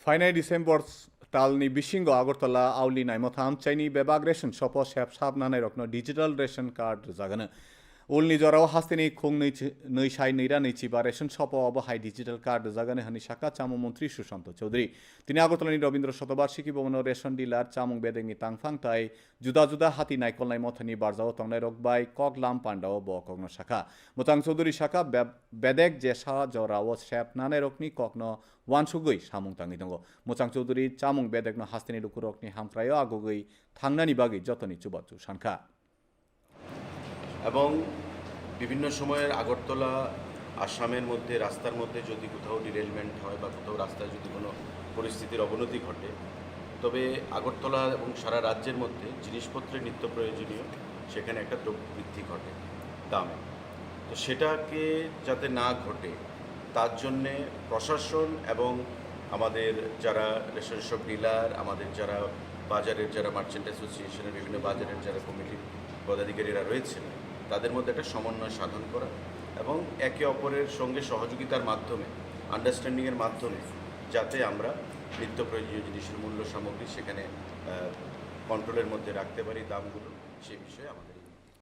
Fainai December talni bisingo Agortala auli naimotham chaini bebag ration shopo shep sabnanai rokno digital ration card jagana ulni jorao hastini khung nei sai neira neichi ba ration shopo অবহাই digital card জাগানে হানি শাখা চামু মন্ত্রী সুশান্ত চৌধুরী তিনি আগরতলানি রবীন্দ্র শতবার্ষিকী ভবন ration dealer চামুং বেদেংনি তাংফাং তাই जुदा जुदा हाथी नायकलनाय मथानि बारजाव तंनाय रकबाय कगलाम पान्डाव बकग्न शाखा मोतां चौधुरी शाखा बेदेक जेसा जराव शेप नानाय रकनि कगनो वानसुगै सामुं तांनि दंग मोचां चौधुरी चामुं बेदेकनो हास्तिनि लुकुरकनि हामफ्रायो आगुगै थांनानि बागै जतनि चुबाचु सानखा এবং বিভিন্ন সময়ের আগরতলা আসামের মধ্যে রাস্তার মধ্যে যদি কোথাও ডিরেলমেন্ট হয় বা কোথাও রাস্তায় যদি কোনো পরিস্থিতির অবনতি ঘটে তবে আগরতলা এবং সারা রাজ্যের মধ্যে জিনিসপত্রের নিত্য প্রয়োজনীয় সেখানে একটা দ্রব্য বৃদ্ধি ঘটে দামে তো সেটাকে যাতে না ঘটে তার জন্যে প্রশাসন এবং আমাদের যারা রেশন শপ ডিলার আমাদের যারা বাজারের যারা মার্চেন্ট অ্যাসোসিয়েশনের বিভিন্ন বাজারের যারা কমিটির পদাধিকারীরা রয়েছেন তাদের মধ্যে একটা সমন্বয় সাধন করা এবং একে অপরের সঙ্গে সহযোগিতার মাধ্যমে আন্ডারস্ট্যান্ডিংয়ের মাধ্যমে যাতে আমরা নিত্য প্রয়োজনীয় জিনিসের মূল্য সামগ্রী সেখানে কন্ট্রোলের মধ্যে রাখতে পারি দামগুলো সে বিষয়ে আমাদের